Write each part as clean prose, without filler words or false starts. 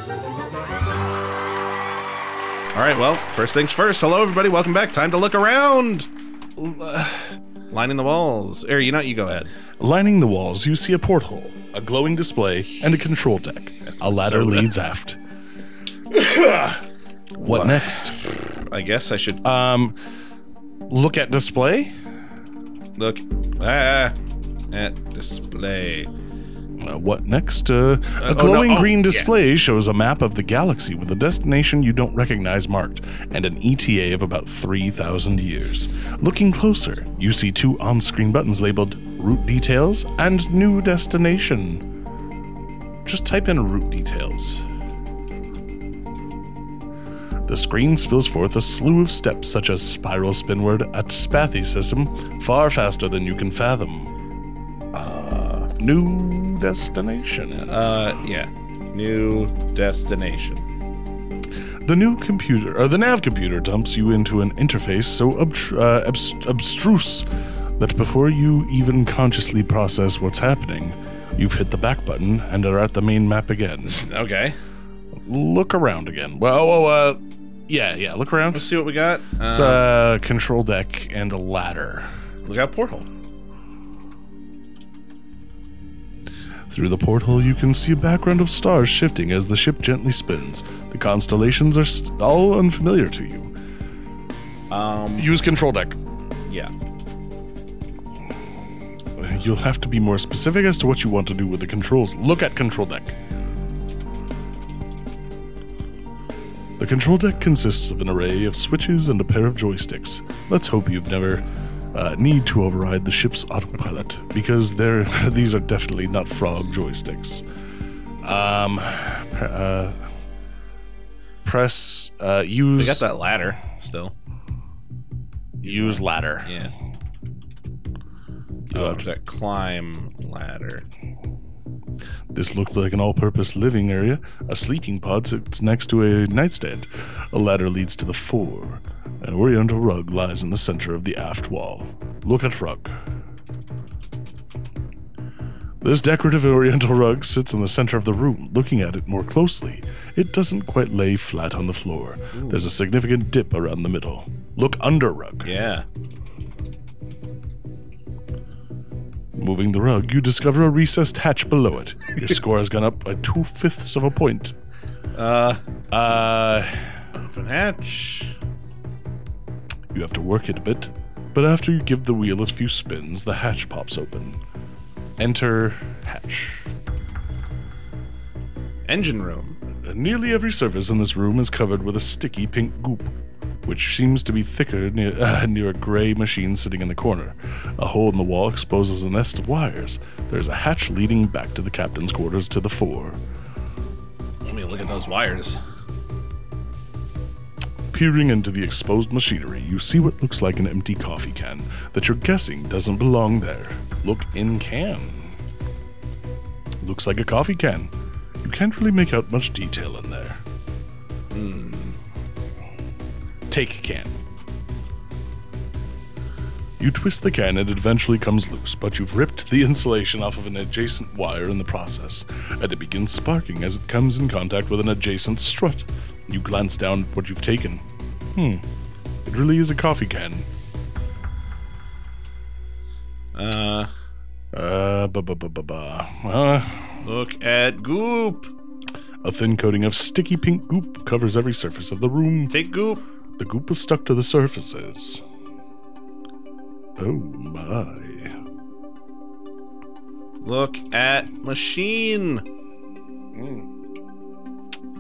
All right, well, first things first. Hello, everybody. Welcome back. Time to look around. Lining the walls. You know what? You go ahead. Lining the walls, you see a porthole, a glowing display, and a control deck. A ladder leads aft. What next? I guess I should... Look at display? Look at display. What next? A glowing green display shows a map of the galaxy with a destination you don't recognize marked, and an ETA of about 3,000 years. Looking closer, you see two on-screen buttons labeled Route Details and New Destination. Just type in Route Details. The screen spills forth a slew of steps such as spiral spinward, a Spathy system, far faster than you can fathom. New destination. Yeah. New destination. The new computer, or the nav computer, dumps you into an interface so abstruse that before you even consciously process what's happening, you've hit the back button and are at the main map again. Okay. Look around again. Well, yeah, look around. Let's see what we got. It's a control deck and a ladder. Look out, porthole. Through the porthole, you can see a background of stars shifting as the ship gently spins. The constellations are all unfamiliar to you. Use control deck. Yeah. You'll have to be more specific as to what you want to do with the controls. Look at control deck. The control deck consists of an array of switches and a pair of joysticks. Let's hope you've never need to override the ship's autopilot, because these are definitely not frog joysticks. Press use. We got that ladder still. Use ladder. Yeah. Oh, that climb ladder. This looks like an all-purpose living area. A sleeping pod sits next to a nightstand. A ladder leads to the fore. An oriental rug lies in the center of the aft wall. Look at rug. This decorative oriental rug sits in the center of the room. Looking at it more closely, it doesn't quite lay flat on the floor. Ooh. There's a significant dip around the middle. Look under rug. Yeah. Moving the rug, you discover a recessed hatch below it. Your score has gone up by 2/5 of a point. Open hatch. You have to work it a bit, but after you give the wheel a few spins, the hatch pops open. Enter hatch. Engine room. Nearly every surface in this room is covered with a sticky pink goop, which seems to be thicker near a gray machine sitting in the corner. A hole in the wall exposes a nest of wires. There's a hatch leading back to the captain's quarters to the fore. Let me look at those wires. Peering into the exposed machinery, you see what looks like an empty coffee can that you're guessing doesn't belong there. Look in can. Looks like a coffee can. You can't really make out much detail in there. Take can. You twist the can and it eventually comes loose, but you've ripped the insulation off of an adjacent wire in the process, and it begins sparking as it comes in contact with an adjacent strut. You glance down at what you've taken. It really is a coffee can. Look at goop. A thin coating of sticky pink goop covers every surface of the room. Take goop. The goop is stuck to the surfaces. Oh my. Look at machine.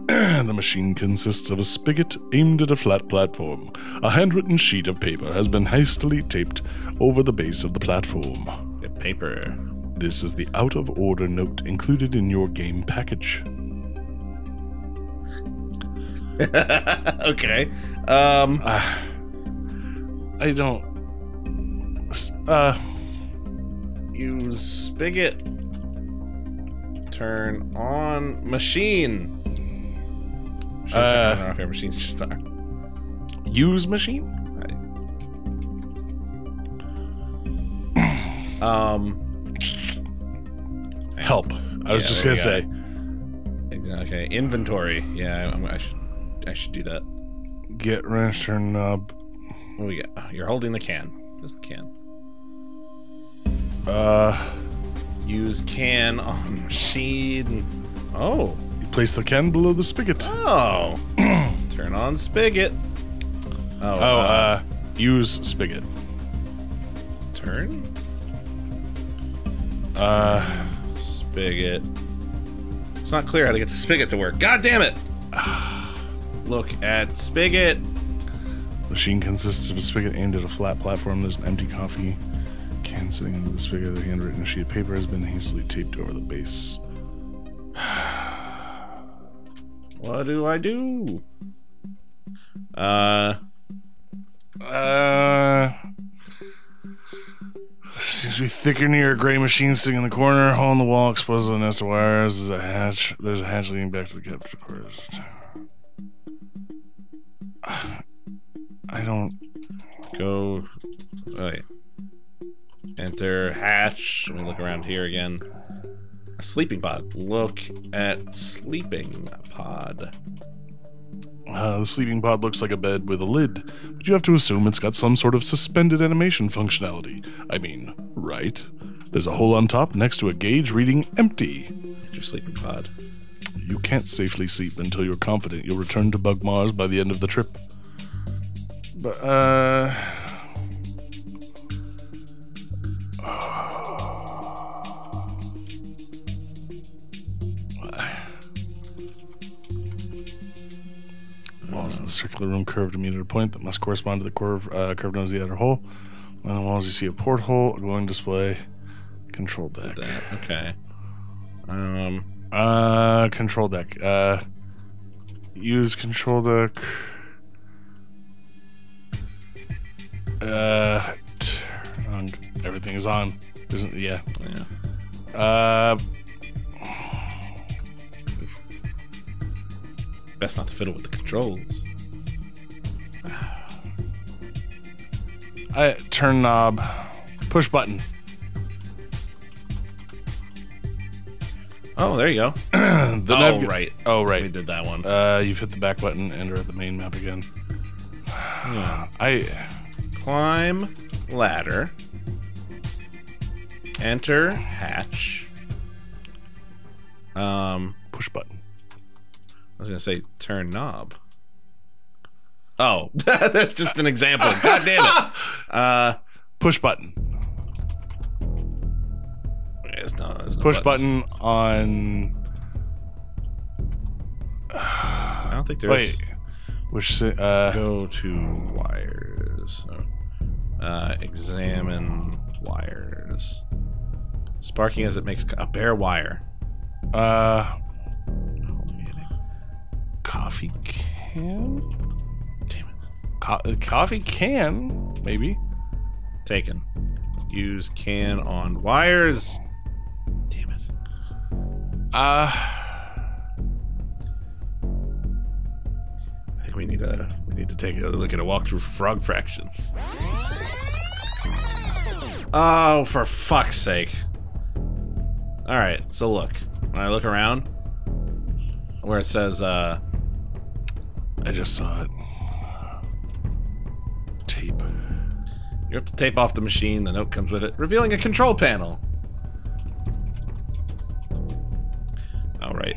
The machine consists of a spigot aimed at a flat platform. A handwritten sheet of paper has been hastily taped over the base of the platform. Get paper. This is the out-of-order note included in your game package. Okay. I don't... Use spigot. Turn on machine. Turn off your machine start. Use machine? Help. I was just gonna say. Okay, inventory. Yeah, I should do that. Get wrench or knob. What do we got? You're holding the can. Just the can. Use can on machine. Oh. You place the can below the spigot. Oh. Turn on spigot. Use spigot. Turn? Spigot. It's not clear how to get the spigot to work. God damn it! Look at spigot. Machine consists of a spigot aimed at a flat platform. There's an empty coffee can sitting under the spigot. A handwritten sheet of paper has been hastily taped over the base. What do I do? Seems to be thicker near a gray machine sitting in the corner. Hole in the wall exposed to the nest of wires. There's a hatch. There's a hatch leading back to the capture quarters. I don't go. Wait. Enter hatch. Let me look around here again. A sleeping pod. Look at sleeping pod. The sleeping pod looks like a bed with a lid, but you have to assume it's got some sort of suspended animation functionality. I mean, right? There's a hole on top next to a gauge reading empty. Enter sleeping pod. You can't safely sleep until you're confident you'll return to Bug Mars by the end of the trip. But, walls in the circular room curved to meet at a point that must correspond to the curved nose of the outer hole. On the walls you see a porthole, a glowing display, control deck. Okay. Control deck. Use control deck. Everything is on. Isn't? Yeah. Best not to fiddle with the controls. Turn knob. Push button. Oh, there you go. Right. Oh, right. We did that one. You've hit the back button. Enter at the main map again. Yeah. Climb ladder. Enter hatch. Push button. I was gonna say turn knob. Oh, that's just an example. God damn it. Push button. There's no push buttons. Button on. I don't think there's. Wait. Which go to wires. Examine wires. Sparking as it makes a bare wire. Coffee can? Damn it. Coffee can, maybe. Taken. Use can on wires. Damn it. I think we need to take a look at a walkthrough for frog fractions. Oh, for fuck's sake. Alright, so look. When I look around where it says I just saw it. Tape. You have to tape off the machine, the note comes with it, revealing a control panel. Alright,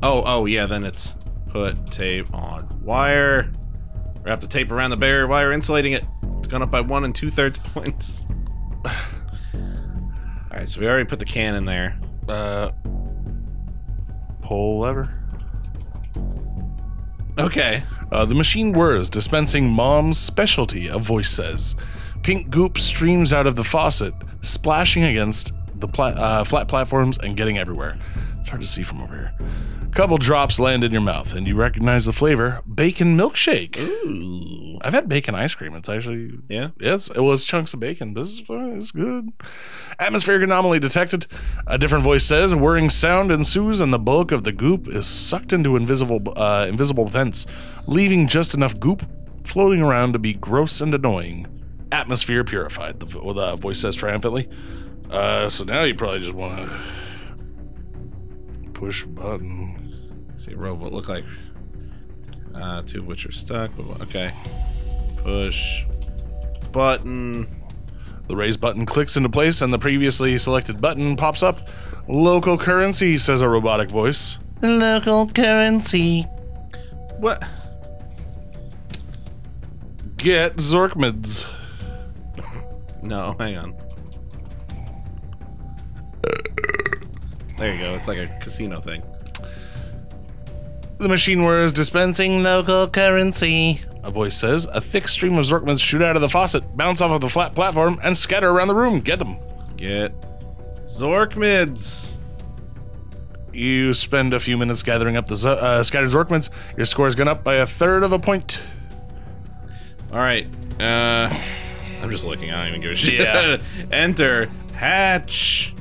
oh yeah, then it's put tape on wire. Wrap the tape around the barrier wire, insulating it. It's gone up by 1 2/3 points. Alright, so we already put the can in there. Pull lever. Okay. The machine whirs, dispensing Mom's specialty, a voice says. Pink goop streams out of the faucet, splashing against the flat platforms and getting everywhere. It's hard to see from over here. A couple drops land in your mouth, and you recognize the flavor, bacon milkshake. Ooh. I've had bacon ice cream. It's actually... Yeah? Yes, it was chunks of bacon. This is good. Atmospheric anomaly detected. A different voice says, a whirring sound ensues, and the bulk of the goop is sucked into invisible vents, leaving just enough goop floating around to be gross and annoying. Atmosphere purified, the voice says triumphantly. So now you probably just want to Push button. See a robot look like. Two of which are stuck. Okay. Push button. The raise button clicks into place and the previously selected button pops up. Local currency, says a robotic voice. Local currency. What? Get Zorkmids. No, hang on. There you go. It's like a casino thing. The machine whirs, dispensing local currency. A voice says. A thick stream of Zorkmids shoot out of the faucet, bounce off of the flat platform, and scatter around the room. Get them. Get Zorkmids. You spend a few minutes gathering up the scattered Zorkmids. Your score has gone up by 1/3 of a point. All right. I'm just looking. I don't even give a shit. Yeah. Enter hatch.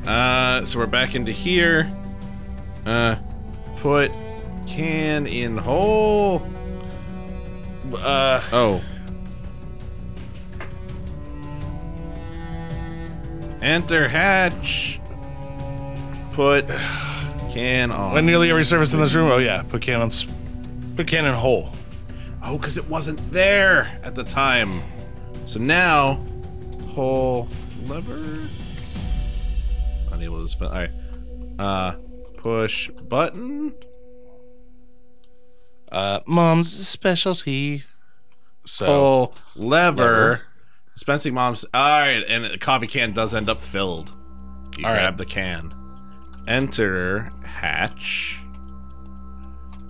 So we're back into here. Put can in hole. Oh. Enter hatch. Put can on. When nearly every surface in this room. Oh yeah. Put can in hole. Oh, because it wasn't there at the time. So now, hole lever. Unable to spell. All right. Push button. Mom's specialty. So Hole lever. Dispensing mom's. All right, and the coffee can does end up filled. You all grab right. the can. Enter hatch.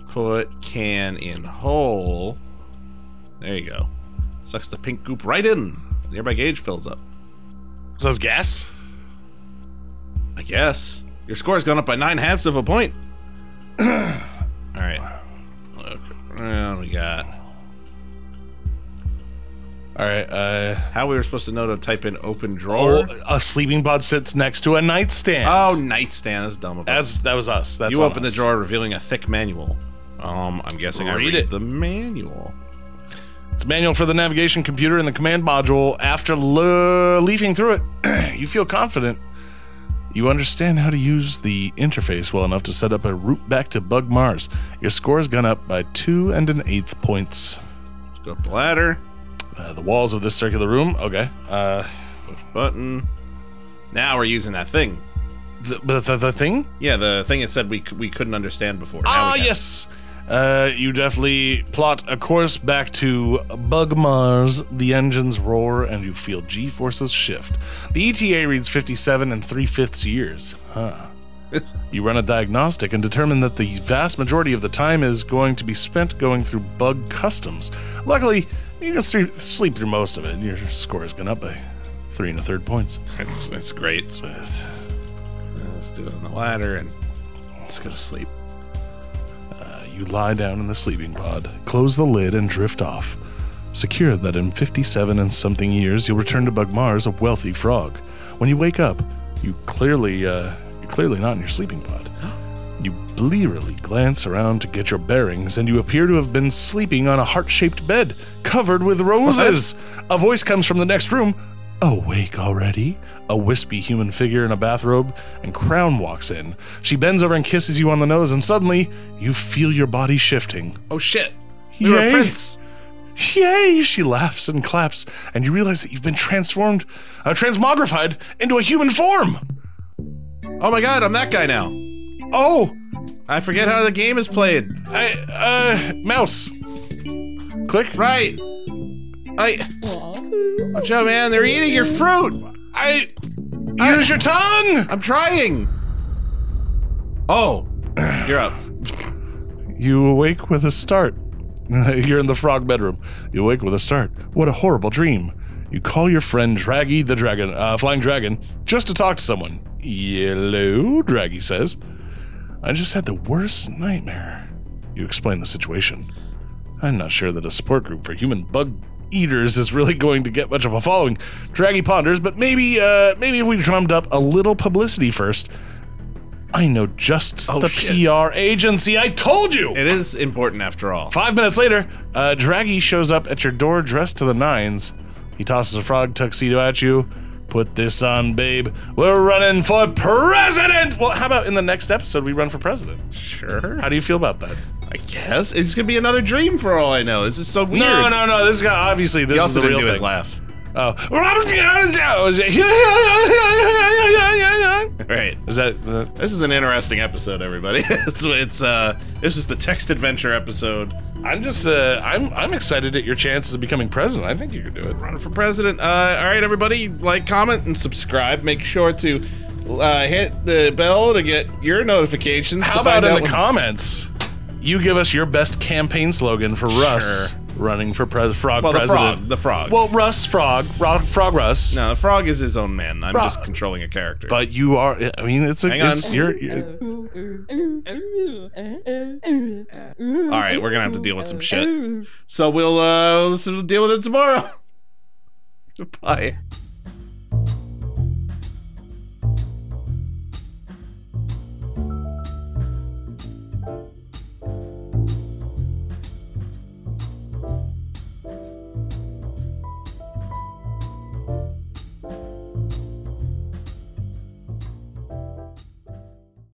Put can in hole. There you go. Sucks the pink goop right in. Nearby gauge fills up. So that's gas? I guess. Your score's gone up by 9/2 of a point. Alright. Look. What we got? Alright, How we were supposed to know to type in open drawer? a sleeping pod sits next to a nightstand. Oh, nightstand. That's dumb of us. That was us. That's You on open us. the drawer revealing a thick manual. I'm guessing I read it. the manual. It's a manual for the navigation computer in the command module. After leafing through it, you feel confident. You understand how to use the interface well enough to set up a route back to Bug Mars. Your score has gone up by 2 1/8 points. Let's go up the ladder. The walls of this circular room. Okay. Push button. Now we're using that thing. The thing? Yeah, the thing it said we couldn't understand before. Now Ah, we can. yes. You definitely plot a course back to Bug Mars. The engines roar and you feel G-forces shift. The ETA reads 57 3/5 years. Huh. You run a diagnostic and determine that the vast majority of the time is going to be spent going through bug customs. Luckily, you can sleep through most of it. Your score has gone up by 3 1/3 points. That's great. Let's do it on the ladder and let's go to sleep. You lie down in the sleeping pod, close the lid, and drift off. Secure that in 57 and something years you'll return to Bug Mars a wealthy frog. When you wake up, you're clearly not in your sleeping pod. You blearily glance around to get your bearings, and you appear to have been sleeping on a heart-shaped bed, covered with roses. A voice comes from the next room. Awake already? A wispy human figure in a bathrobe and crown walks in. She bends over and kisses you on the nose, and suddenly, you feel your body shifting. Oh shit! You're a Yay. prince! Yay! She laughs and claps, and you realize that you've been transmogrified into a human form! Oh my god, I'm that guy now. Oh! I forget how the game is played. Mouse. Click. Right. Watch out, man. They're eating your fruit. Use your tongue! I'm trying. Oh, you're up. You awake with a start. You're in the frog bedroom. You awake with a start. What a horrible dream. You call your friend Draggy the dragon, flying dragon, just to talk to someone. Hello, Draggy says. I just had the worst nightmare. You explain the situation. I'm not sure that a support group for human bug eaters is really going to get much of a following. Draggy ponders, but maybe if we drummed up a little publicity first. I know just the shit. PR agency. I told you! It is important after all. 5 minutes later, Draggy shows up at your door dressed to the nines. He tosses a frog tuxedo at you. Put this on, babe. We're running for president. Well, how about in the next episode we run for president? Sure. How do you feel about that? I guess it's gonna be another dream for all I know. This is so weird. No. This guy obviously this is the real thing. His laugh. Oh. Right. Is that This is an interesting episode, everybody. This is the text adventure episode. I'm just I'm excited at your chances of becoming president. I think you can do it. Running for president. All right, everybody, like, comment, and subscribe. Make sure to hit the bell to get your notifications. How about in the comments? You give us your best campaign slogan for Russ running for president. The frog. Well, Russ Frog Russ. No, the frog is his own man. I'm just controlling a character. But you are. I mean, Hang on. You're all right, we're gonna have to deal with some shit. So we'll deal with it tomorrow. Bye.